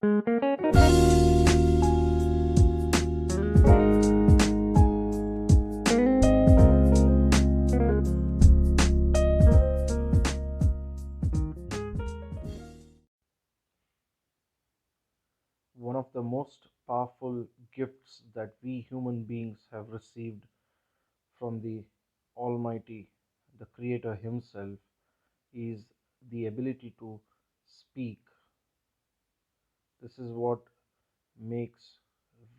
One of the most powerful gifts that we human beings have received from the Almighty, the Creator Himself, is the ability to speak. This is what makes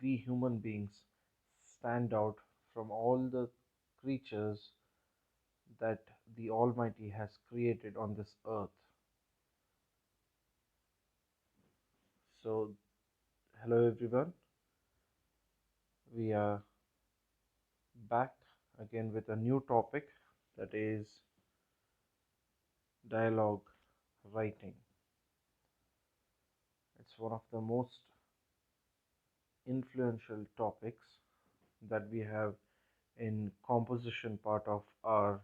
we human beings stand out from all the creatures that the Almighty has created on this earth. So, hello everyone, we are back again with a new topic, that is dialogue writing. It's one of the most influential topics that we have in composition part of our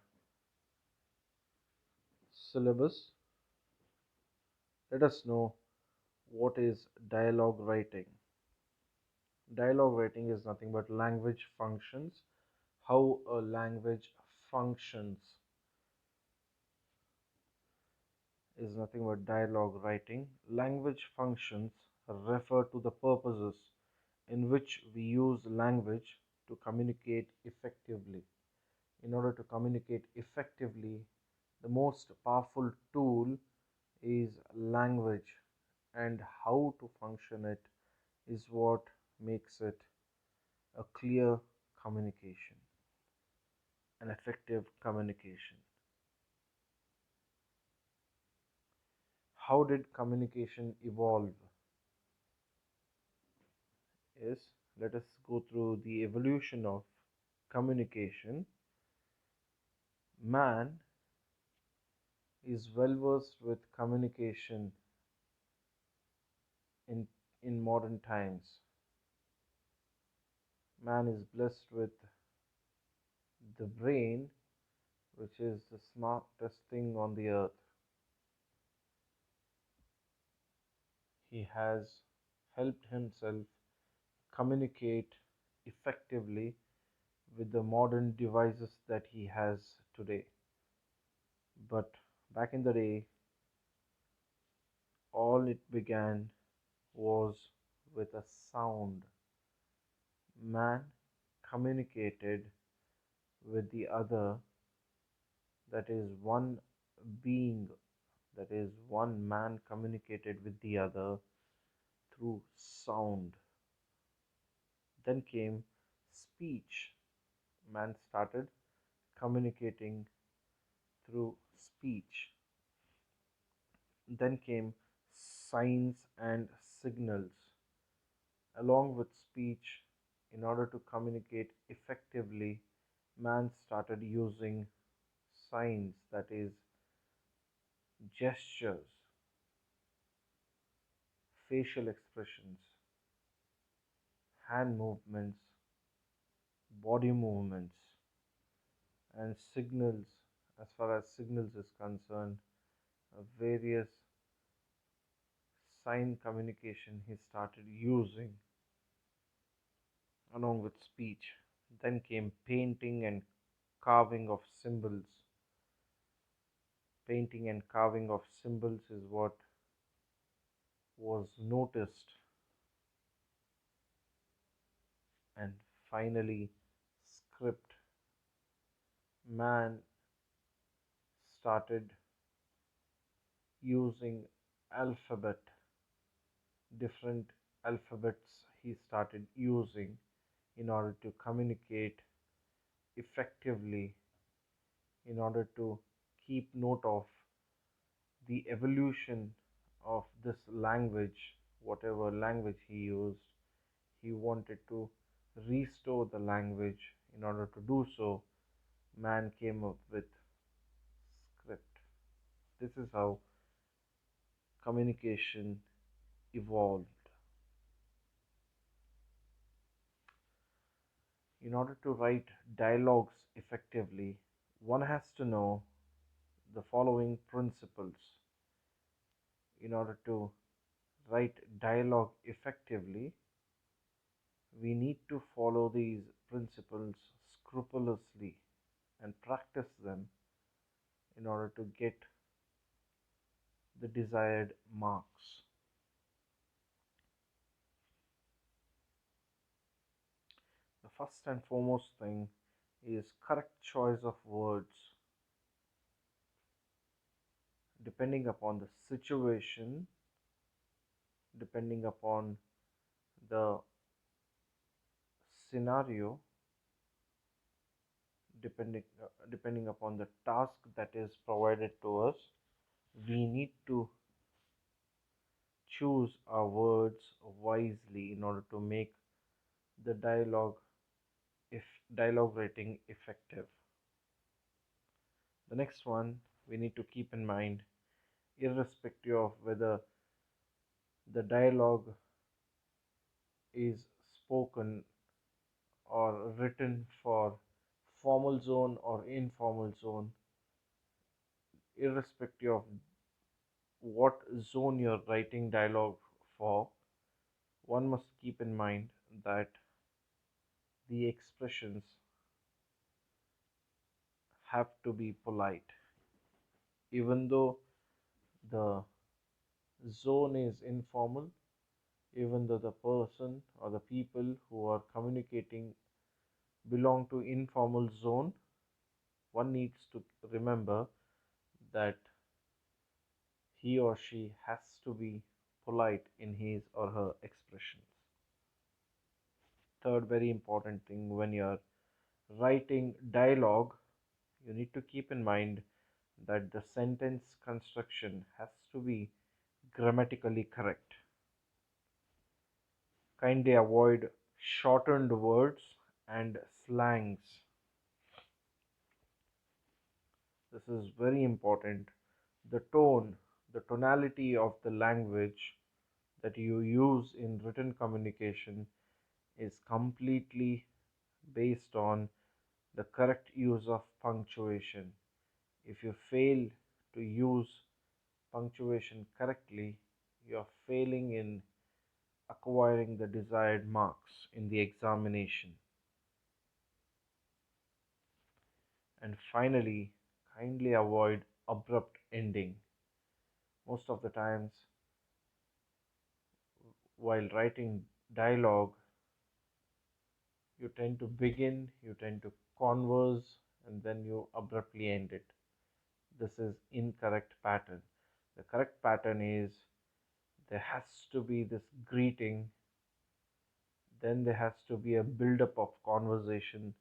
syllabus. Let us know what is dialogue writing. Dialogue writing is nothing but language functions, how a language functions is nothing but dialogue writing. Language functions refer to the purposes in which we use language to communicate effectively. In order to communicate effectively, the most powerful tool is language, and how to function it is what makes it a clear communication, an effective communication. How did communication evolve? Is Let us go through the evolution of communication. Man is well versed with communication in modern times. Man is blessed with the brain, which is the smartest thing on the earth. He has helped himself communicate effectively with the modern devices that he has today. But back in the day, all it began was with a sound. Man communicated with the other, that is, one being, that is, one man communicated with the other through sound. Then came speech. Man started communicating through speech. Then came signs and signals. Along with speech, in order to communicate effectively, man started using signs, that is, gestures, facial expressions, hand movements, body movements, and signals. As far as signals is concerned, various sign communication he started using along with speech. Then came painting and carving of symbols. Painting and carving of symbols is what was noticed. And finally, script. Man started using alphabet, different alphabets he started using in order to communicate effectively, in order to keep note of the evolution of this language. Whatever language he used, he wanted to restore the language. In order to do so, man came up with script. This is how communication evolved. In order to write dialogues effectively, one has to know the following principles in order to write dialogue effectively, we need to follow these principles scrupulously and practice them in order to get the desired marks. The first and foremost thing is correct choice of words depending upon the situation, depending upon the scenario, depending upon the task that is provided to us. We need to choose our words wisely in order to make the if dialogue writing effective. The next one we need to keep in mind, irrespective of whether the dialogue is spoken or written for formal zone or informal zone, irrespective of what zone you're writing dialogue for, one must keep in mind that the expressions have to be polite. Even though the zone is informal, even though the person or the people who are communicating belong to informal zone, one needs to remember that he or she has to be polite in his or her expressions. Third very important thing, when you're writing dialogue, you need to keep in mind that the sentence construction has to be grammatically correct. Kindly avoid shortened words and slangs. This is very important. The tone, the tonality of the language that you use in written communication is completely based on the correct use of punctuation. If you fail to use punctuation correctly, you are failing in acquiring the desired marks in the examination. And finally, kindly avoid abrupt ending. Most of the times, while writing dialogue, you tend to begin, you tend to converse, and then you abruptly end it. This is incorrect pattern. The correct pattern is there has to be this greeting, then there has to be a build-up of conversation,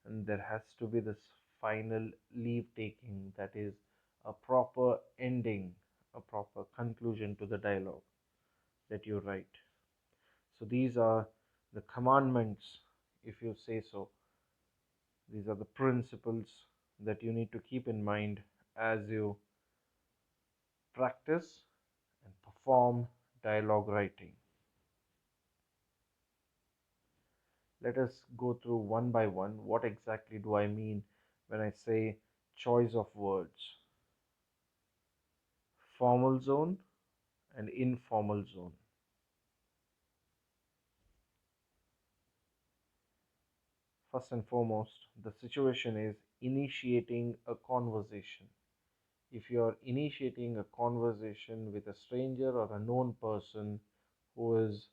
and there has to be this final leave taking, that is a proper ending, a proper conclusion to the dialogue that you write. So these are the commandments, if you say so. These are the principles that you need to keep in mind as you practice and perform dialogue writing. Let us go through one by one. What exactly do I mean when I say choice of words? Formal zone and informal zone. First and foremost, the situation is initiating a conversation. If you are initiating a conversation with a stranger or a known person who is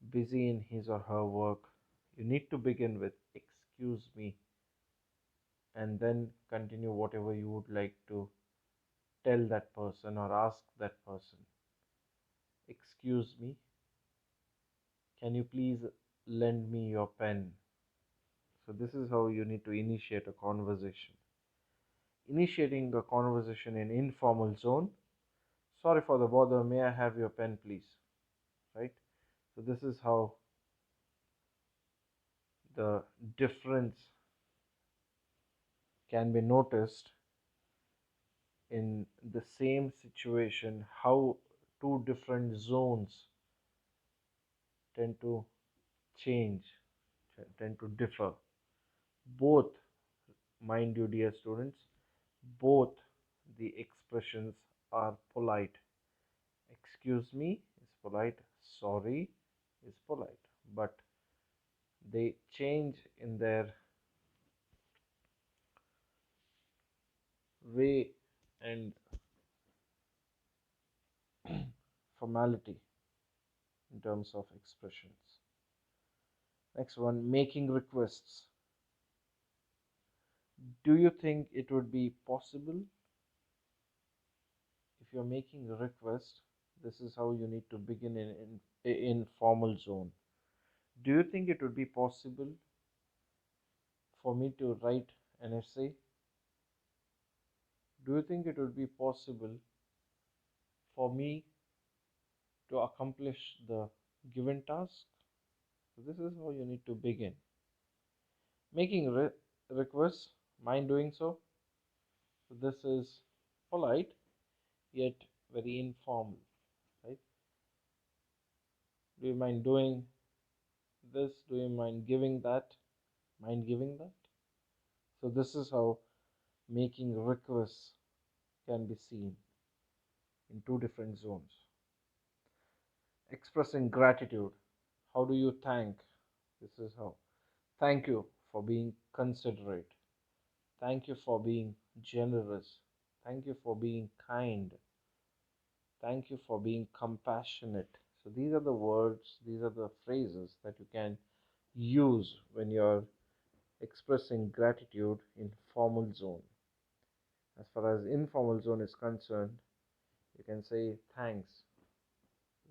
busy in his or her work, you need to begin with "excuse me" and then continue whatever you would like to tell that person or ask that person. "Excuse me, can you please lend me your pen?" So, this is how you need to initiate a conversation. Initiating a conversation in informal zone. "Sorry for the bother, may I have your pen, please?" Right? So, this is how the difference can be noticed in the same situation, how two different zones tend to change, tend to differ. Both, mind you, dear students, both the expressions are polite. "Excuse me" is polite, sorry is polite, but they change in their way and formality in terms of expressions. Next one, making requests. Do you think it would be possible if you're making a request? This is how you need to begin in formal zone. Do you think it would be possible for me to write an essay? Do you think it would be possible for me to accomplish the given task? So this is how you need to begin. Making requests, mind doing so? So this is polite yet very informal, right? Do you mind doing this? Do you mind giving that? Mind giving that? So this is how making requests can be seen in two different zones. Expressing gratitude. How do you thank? This is how. Thank you for being considerate. Thank you for being generous. Thank you for being kind. Thank you for being compassionate. So these are the words, these are the phrases that you can use when you're expressing gratitude in formal zone. As far as informal zone is concerned, you can say thanks.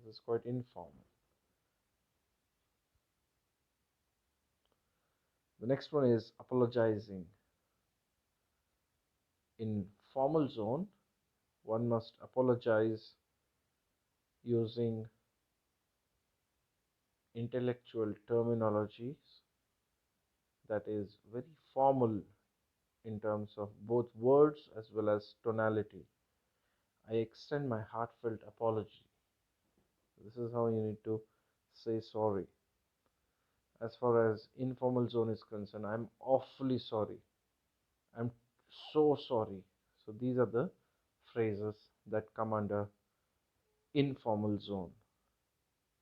This is quite informal. The next one is apologizing. In formal zone, one must apologize using intellectual terminologies that is very formal in terms of both words as well as tonality. I extend my heartfelt apology. This is how you need to say sorry. As far as informal zone is concerned, I'm awfully sorry. I'm so sorry. So these are the phrases that come under informal zone.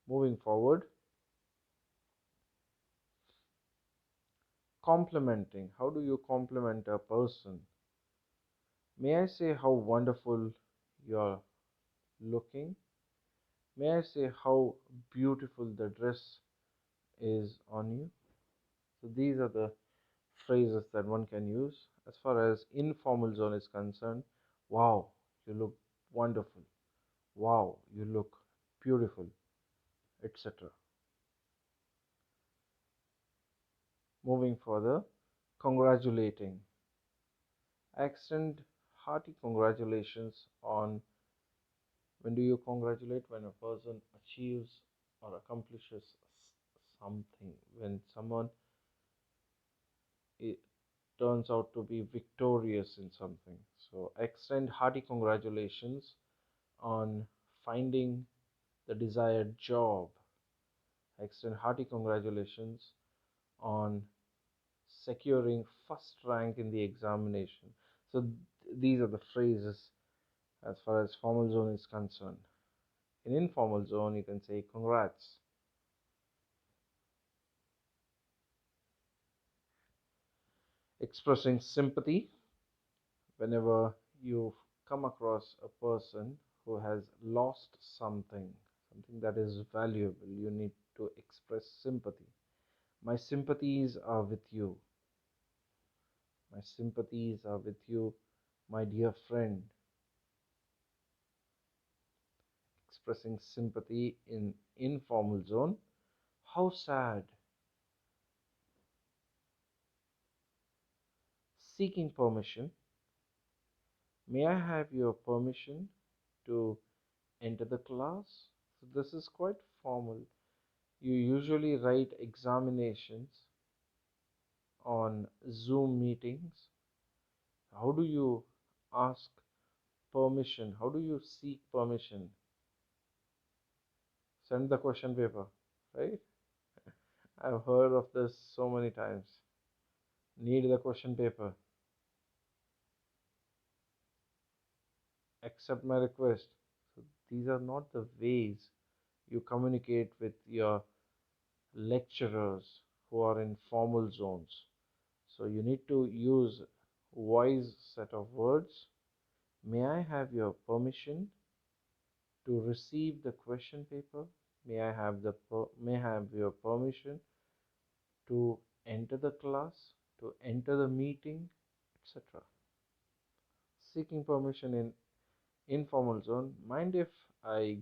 Moving forward, complimenting. How do you compliment a person? May I say how wonderful you're looking? May I say how beautiful the dress is on you? So these are the phrases that one can use. As far as informal zone is concerned, wow, you look wonderful. Wow, you look beautiful, etc. Moving further, congratulating. I extend hearty congratulations on. When do you congratulate? When a person achieves or accomplishes something. When someone turns out to be victorious in something. So extend hearty congratulations on finding the desired job. Extend hearty congratulations on securing first rank in the examination. So these are the phrases as far as formal zone is concerned. In informal zone, you can say congrats. Expressing sympathy. Whenever you come across a person who has lost something that is valuable, you need to express sympathy. My sympathies are with you. My sympathies are with you, my dear friend. Expressing sympathy in informal zone. How sad. Seeking permission. May I have your permission to enter the class? So this is quite formal. You usually write examinations on Zoom meetings. How do you ask permission? How do you seek permission? Send the question paper, right? I've heard of this so many times. Need the question paper. Accept my request. So these are not the ways You communicate with your lecturers who are in formal zones. So you need to use wise set of words. May I have your permission to receive the question paper? May I have your permission to enter the class, to enter the meeting, etc. Seeking permission in informal zone. Mind if I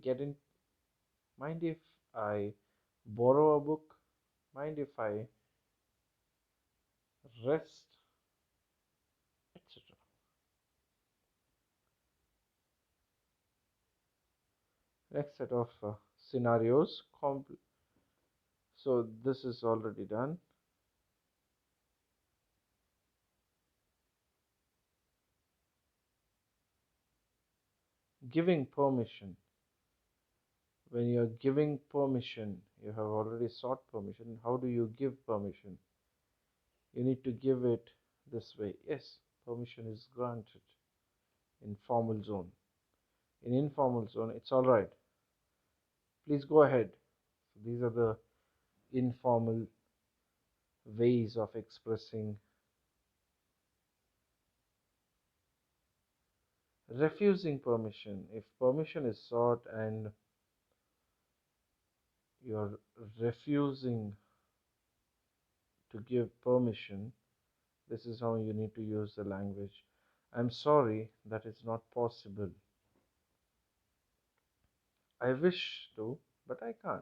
borrow a book? Mind if I rest, etc. Next set of scenarios. So this is already done. Giving permission. When you're giving permission, you have already sought permission. How do you give permission? You need to give it this way. Yes, permission is granted in formal zone. In informal zone, it's all right. Please go ahead. So these are the informal ways of expressing. Refusing permission. If permission is sought and you're refusing to give permission, this is how you need to use the language. I'm sorry, that is not possible. I wish to, but I can't.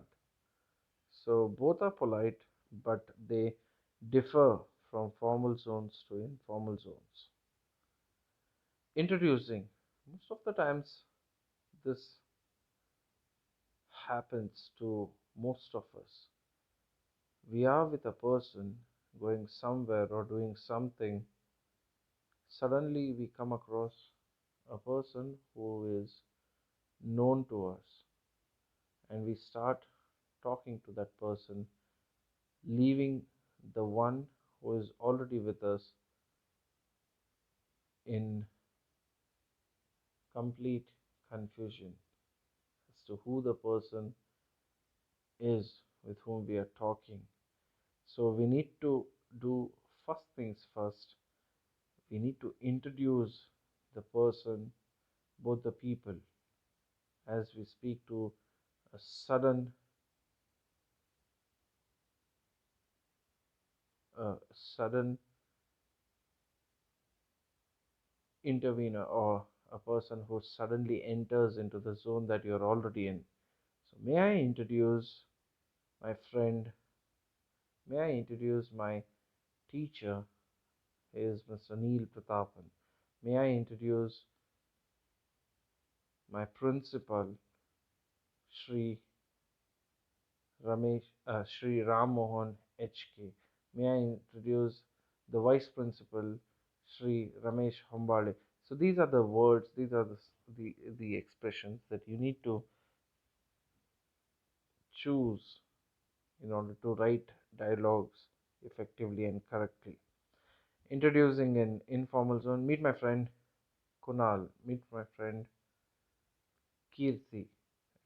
So both are polite, but they differ from formal zones to informal zones. Introducing. Most of the times, this happens to most of us. We are with a person going somewhere or doing something. Suddenly, we come across a person who is known to us, and we start talking to that person, leaving the one who is already with us in complete confusion as to who the person is with whom we are talking. So we need to do first things first. We need to introduce the person, both the people, as we speak to a sudden intervener or a person who suddenly enters into the zone that you're already in. So, may I introduce my friend? May I introduce my teacher? He is Mr. Neil Pratapan. May I introduce my principal, Shri Shri Ram Mohan HK. May I introduce the vice principal, Shri Ramesh Hombale. So these are the words, these are the expressions that you need to choose in order to write dialogues effectively and correctly. Introducing an informal zone, meet my friend Kunal, meet my friend Kirti,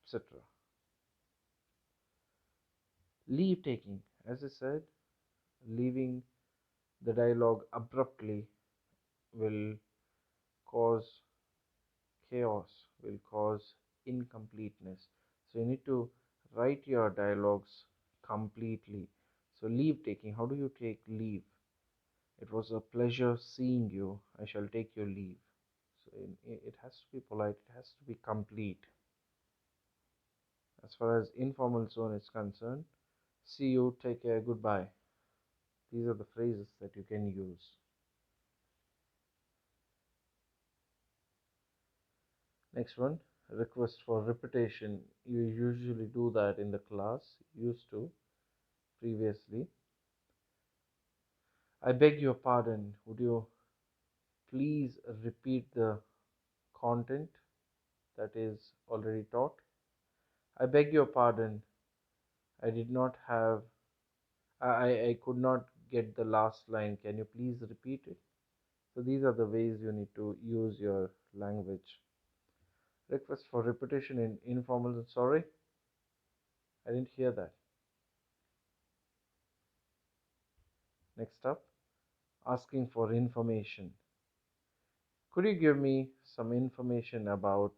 etc. Leave taking, as I said, leaving the dialogue abruptly will cause chaos, will cause incompleteness. So you need to write your dialogues completely. So leave taking, how do you take leave? It was a pleasure seeing you. I shall take your leave. So it has to be polite, it has to be complete. As far as informal zone is concerned, see you, take care, goodbye. These are the phrases that you can use. Next one, request for repetition. You usually do that in the class, used to previously. I beg your pardon, would you please repeat the content that is already taught? I beg your pardon, I did not have, I could not get the last line. Can you please repeat it? So these are the ways you need to use your language. Request for repetition in informal. Sorry, I didn't hear that. Next up, asking for information. Could you give me some information about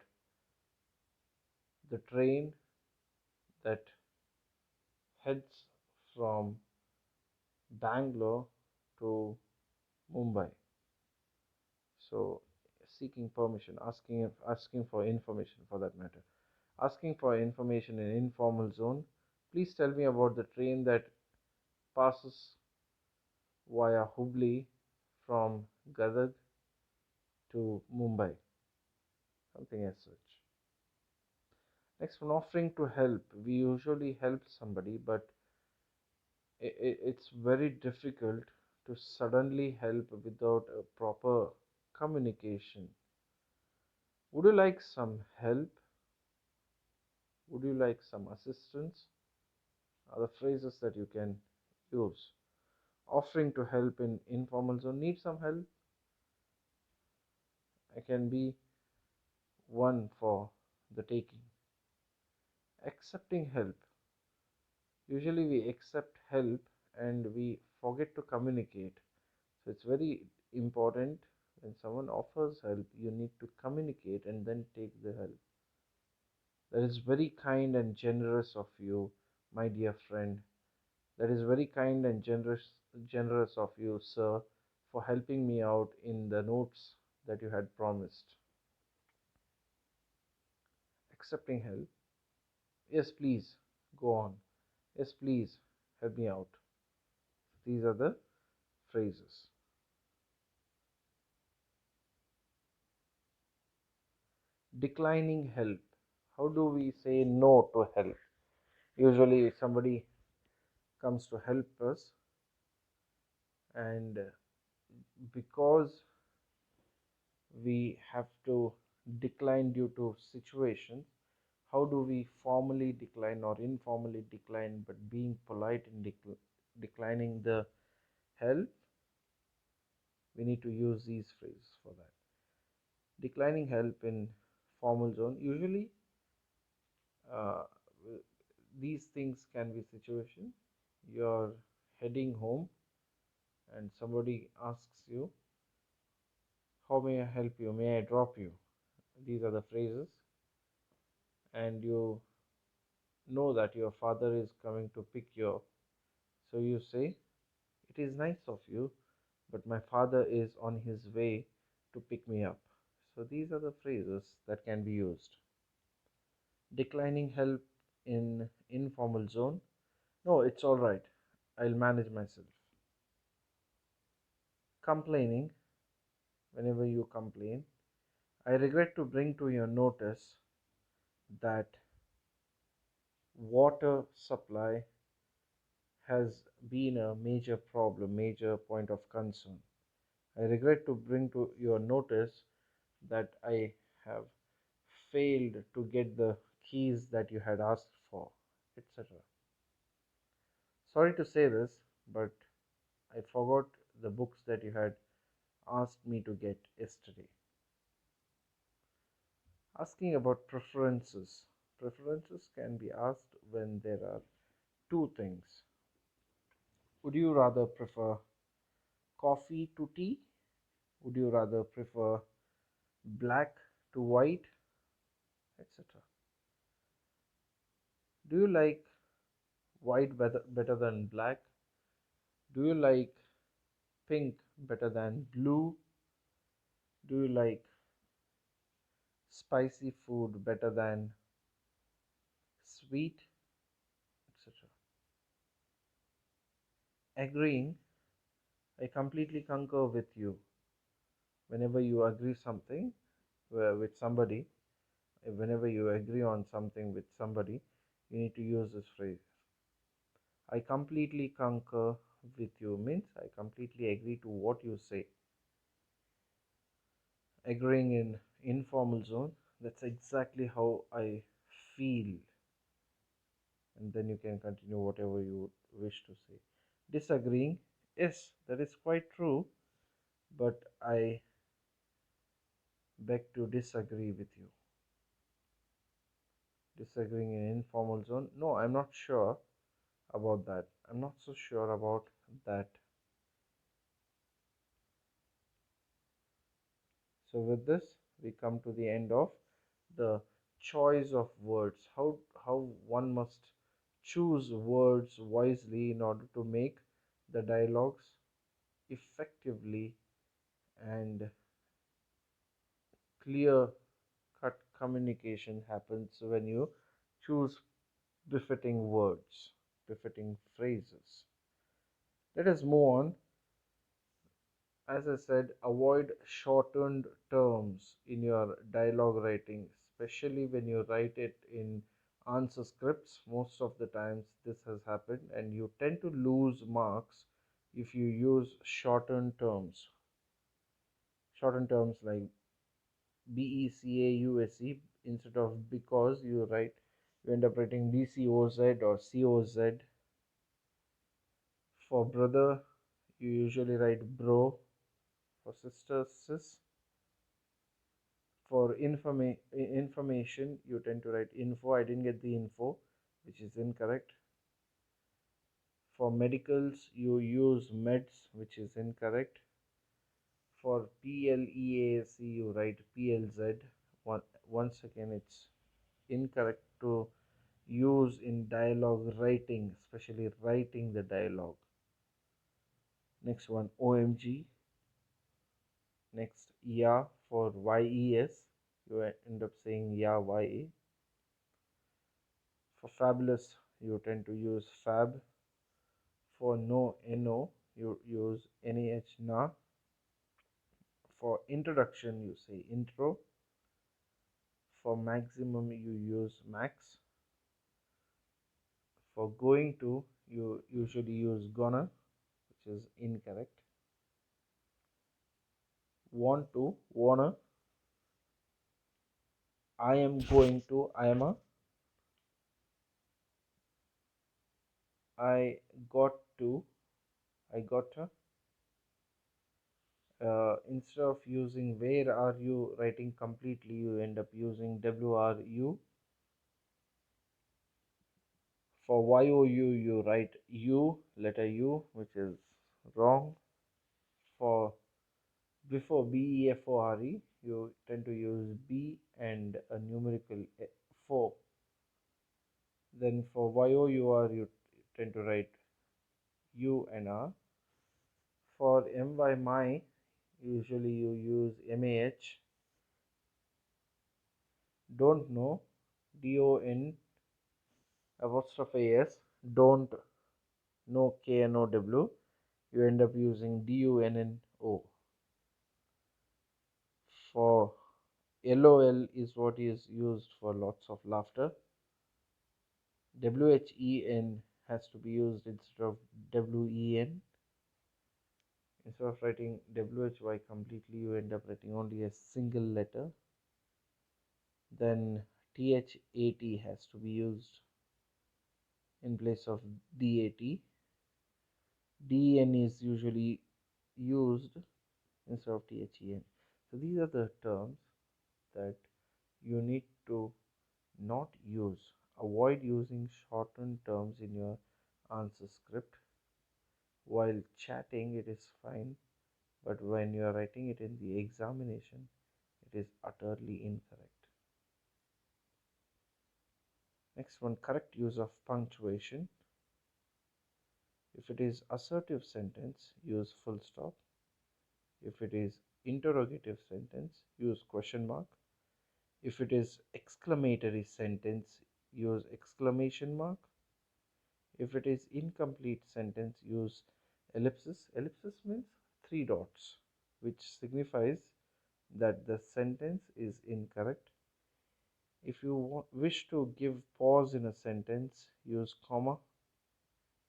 the train that heads from Bangalore to Mumbai? So, seeking permission, asking for information for that matter. Asking for information in informal zone. Please tell me about the train that passes via Hubli from Gadag to Mumbai, something as such. Next one, offering to help. We usually help somebody, but it's very difficult to suddenly help without a proper communication. Would you like some help? Would you like some assistance? Are the phrases that you can use. Offering to help in informal zone. Need some help? I can be one for the taking. Accepting help. Usually we accept help and we forget to communicate. So it's very important when someone offers help, you need to communicate and then take the help. That is very kind and generous of you, my dear friend. That is very kind and generous of you, sir, for helping me out in the notes that you had promised. Accepting help. Yes, please, go on. Yes, please, help me out. These are the phrases. Declining help. How do we say no to help? Usually, somebody comes to help us, and because we have to decline due to situations, how do we formally decline or informally decline but being polite in declining the help? We need to use these phrases for that. Declining help in formal zone. Usually, uh, these things can be situation. You're heading home and somebody asks you, how may I help you? May I drop you? These are the phrases, and you know that your father is coming to pick you up. So you say, it is nice of you, but my father is on his way to pick me up. So these are the phrases that can be used. Declining help in informal zone. No, it's all right. I'll manage myself. Complaining. Whenever you complain, I regret to bring to your notice that water supply has been a major problem, major point of concern. I regret to bring to your notice that I have failed to get the keys that you had asked for, etc. Sorry to say this, but I forgot the books that you had asked me to get yesterday. Asking about preferences. Preferences can be asked when there are two things. Would you rather prefer coffee to tea? Would you rather prefer black to white, etc.? Do you like white better than black? Do you like pink better than blue? Do you like spicy food better than sweet, etc.? Agreeing, I completely concur with you. Whenever you agree something with somebody, whenever you agree on something with somebody, you need to use this phrase. I completely concur with you means I completely agree to what you say. Agreeing in informal zone, that's exactly how I feel, and then you can continue whatever you wish to say. Disagreeing, yes, that is quite true, but I beg to disagree with you. Disagreeing in informal zone. No, I'm not sure about that. I'm not so sure about that. So with this, we come to the end of the choice of words. How one must choose words wisely in order to make the dialogues effectively and clear cut communication happens when you choose befitting words, befitting phrases. Let us move on. As I said, avoid shortened terms in your dialogue writing, especially when you write it in answer scripts. Most of the times, this has happened, and you tend to lose marks if you use shortened terms. Shortened terms like BECAUSE instead of because you end up writing BCOZ or COZ. For brother, you usually write bro. For sister, sis. For information, you tend to write info. I didn't get the info, which is incorrect. For medicals, you use meds, which is incorrect. For PLEAC, you write PLZ. Once again, it's incorrect to use in dialogue writing, especially writing the dialogue. Next one, OMG. Next, yeah for YES. You end up saying yeah, YA. For fabulous, you tend to use fab. For no, no, you use NAH na. For introduction, you say intro. For maximum, you use max. For going to, you usually use gonna, which is incorrect. Want to, wanna. I am going to, I am a. I got to, I got to. Instead of using where are you writing completely, you end up using WRU. For YOU, you write U, letter U, which is wrong. For before BEFORE, you tend to use B and a numerical 4. Then for YOUR, you tend to write U and R. For MY, my, usually you use MAH. Don't know, DON apostrophe S. Don't know, KNOW. You end up using DUNNO. For LOL is what is used for lots of laughter. WHEN has to be used instead of WEN. Instead of writing WHY completely, you end up writing only a single letter. Then THAT has to be used in place of DAT. DEN is usually used instead of THEN. So these are the terms that you need to not use. Avoid using shortened terms in your answer script. While chatting, it is fine, but when you are writing it in the examination, it is utterly incorrect. Next one, correct use of punctuation. If it is assertive sentence, use full stop. If it is interrogative sentence, use question mark. If it is exclamatory sentence, use exclamation mark. If it is incomplete sentence, use ellipsis. Ellipsis means 3 dots, which signifies that the sentence is incorrect. If you wish to give pause in a sentence, use comma.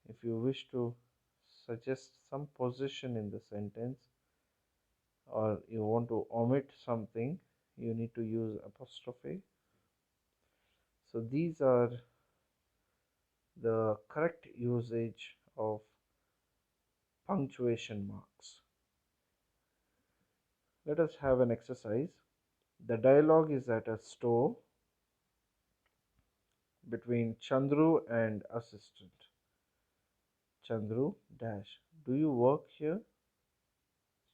If you wish to suggest some position in the sentence, or you want to omit something, you need to use apostrophe. So these are the correct usage of punctuation marks. Let us have an exercise. The dialogue is at a store. between Chandru and assistant. Chandru dash, do you work here?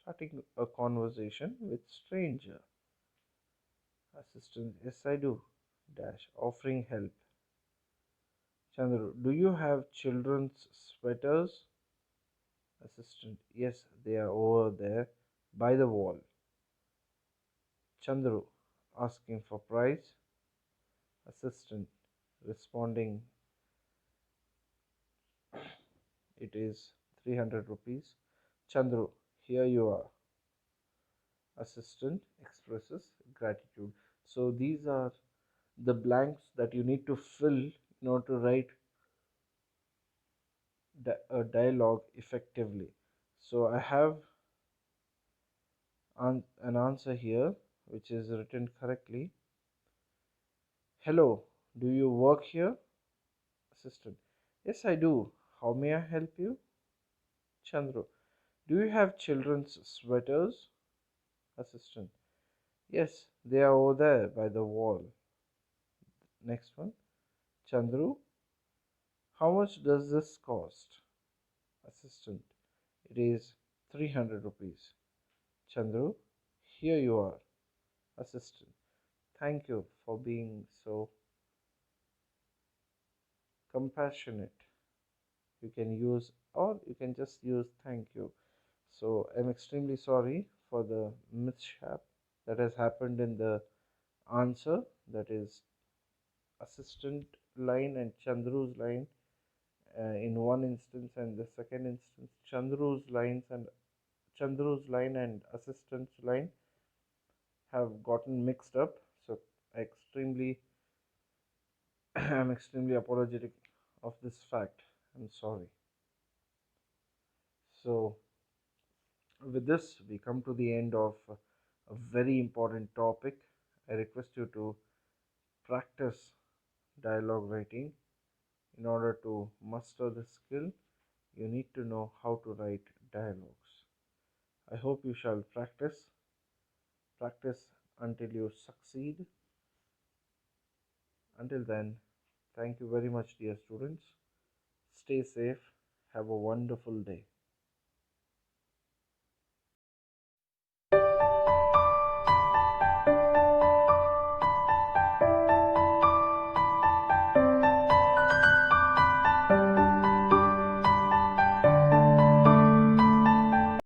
Starting a conversation with stranger. Assistant, yes I do. Dash, offering help. Chandru, do you have children's sweaters? Assistant, yes, they are over there by the wall. Chandru, asking for price. Assistant, responding, it is 300 rupees. Chandru, here you are. Assistant expresses gratitude. So these are the blanks that you need to fill in order to write a dialogue effectively. So I have an answer here which is written correctly. Hello, do you work here? Assistant, yes I do. How may I help you? Chandru, do you have children's sweaters? Assistant, yes, they are over there by the wall. Next one. Chandru, how much does this cost? Assistant, it is 300 rupees. Chandru, here you are. Assistant, thank you for being so compassionate. You can use, or you can just use thank you. So I'm extremely sorry for the mishap that has happened in the answer, that is assistant line and Chandru's line in one instance, and the second instance Chandru's line and assistant's line have gotten mixed up. So I extremely I'm extremely apologetic of this fact. I'm sorry. So with this, we come to the end of a very important topic. I request you to practice dialogue writing. In order to master this skill, you need to know how to write dialogues. I hope you shall practice until you succeed. Until then, thank you very much, dear students. Stay safe. Have a wonderful day.